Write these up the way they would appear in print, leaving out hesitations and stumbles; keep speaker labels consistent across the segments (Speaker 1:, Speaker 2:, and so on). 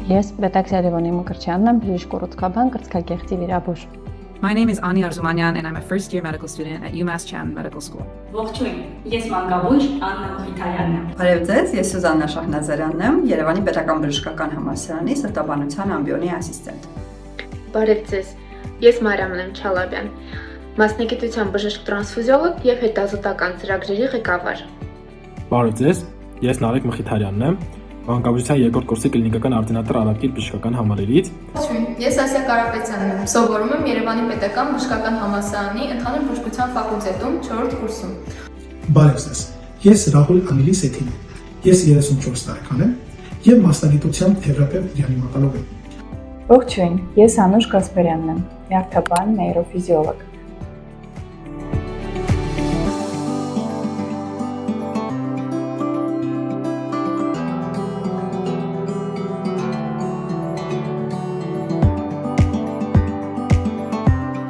Speaker 1: Ես Պետաքսիա Լևոնի Մկրտչյանն եմ, բժիշկ կառուցքաբան, կրծքագեղձի վիրաբույժ։
Speaker 2: My name is Ani Arzumanyan and I'm a first-year medical student at UMass Chan Medical School.
Speaker 3: Ողջույն, ես մանկաբույժ Աննա Մխիթարյանն եմ։
Speaker 4: Բարև ձեզ, ես Սուզաննա Շահնազարյանն եմ, Երևանի Պետական բժշկական համալսարանի սրտաբանության ամբիոնի ասիստենտ։
Speaker 5: Բարև ձեզ, ես Մարիամ Չալաբյան, մասնագիտությամբ բժիշկ տրանսֆուզիոլոգ եւ հետազոտական ծրագրերի ղեկավար։
Speaker 6: Բարև ձեզ, ես Նարեկ Մխիթարյանն եմ, Մանկաբուժության երկրորդ կուրսի կլինիկական արդյունատար Արաբկիր բժշկական համալիրից։
Speaker 7: Ես Ասիա Կարապետյանն եմ, սովորում եմ Երևանի Պետական բժշկական համալսարանի ընդհանուր բժշկության ֆակուլտետում 4-րդ կուրսում։
Speaker 8: Բարև ձեզ, ես Ռահուլ Ամիլի Սեթին եմ, ես 34 տարեկան եմ եւ մասնագիտությամբ թերապևտ ռեանիմատոլոգ եմ։
Speaker 9: Ողջույն, ես Անուշ Գասպարյանն եմ, նյարդաբան նեյրոֆիզիոլոգ։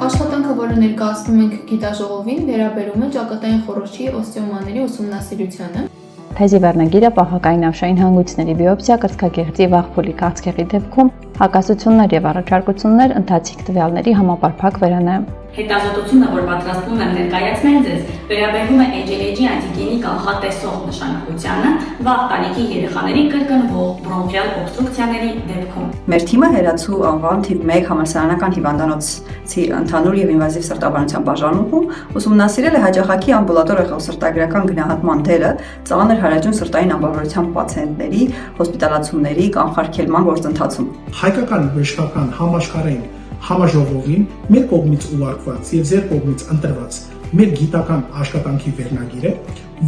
Speaker 7: Աշխատանքը, որը ներկայացնում ենք գիտաժողովին, վերաբերում է ճակատային խոռոչի օստեոմաների ուսումնասիրությանը։
Speaker 1: Թեզի վերնագիրը պահակային ավշային հանգույցների բիոպսիա, կրծքագեղձի վաղ փուլի կարծիքի դեպքում հակասություններ եւ առաջարկություններ ընթացիկ տվյալների համապարփակ վերանայում։
Speaker 3: Հետազոտությունը, որ պատրաստվում եմ ներկայացնել ձեզ, վերաբերվում է HLA-ի անտիգենի կանխատեսող նշանակությանը վաղ տարիքի երեխաների կրկնվող բրոնխիալ օբստրուկցիաների դեպքում։
Speaker 4: Մեր թիմը Հերացու անվան թիվ 1 համալսարանական հիվանդանոցի ընդհանուր եւ ինվազիվ սրտաբանության բաժանումում ուսումնասիրել է հաճախակի ամբուլատոր էխոսրտագրական գնահատման դերը ծանր հարաճուն սրտային անբավարարության պացիենտների հոսպիտալացումների կանխարգելման գործընթացում։
Speaker 8: Հայկական բժշկական համաշխարհային համաժողովին մեր կողմից ուղարկված եւ ձեր կողմից ընտրված մեր գիտական աշխատանքի վերնագիրը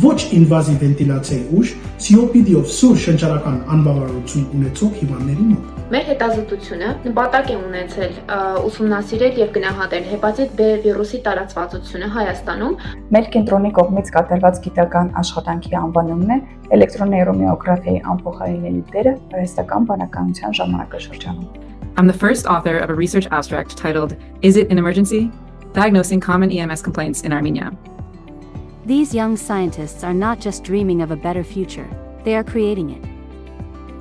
Speaker 8: ոչ ինվազիվ վենտիլյացիայի ուժ COPD-ով սուր շնչառական անբավարարություն ունեցող հիվանդների մոտ։
Speaker 5: Մեր հետազոտությունը նպատակ է ունեցել ուսումնասիրել եւ գնահատել հեպատիտ B վիրուսի տարածվածությունը Հայաստանում։
Speaker 9: Մեր կենտրոնի կողմից կատարված գիտական աշխատանքի անվանումն է էլեկտրոնեյրոմիոգրաֆիայի անփոխարինելի դերը արհեստական բանականության ժամանակաշրջանում։
Speaker 2: I'm the first author of a research abstract titled Is It an Emergency? Diagnosing Common EMS Complaints in Armenia.
Speaker 10: These young scientists are not just dreaming of a better future, they are creating it.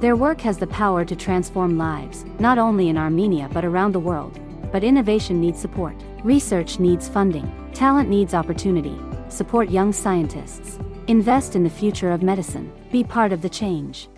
Speaker 10: Their work has the power to transform lives, not only in Armenia but around the world. But innovation needs support. Research needs funding. Talent needs opportunity. Support young scientists. Invest in the future of medicine. Be part of the change.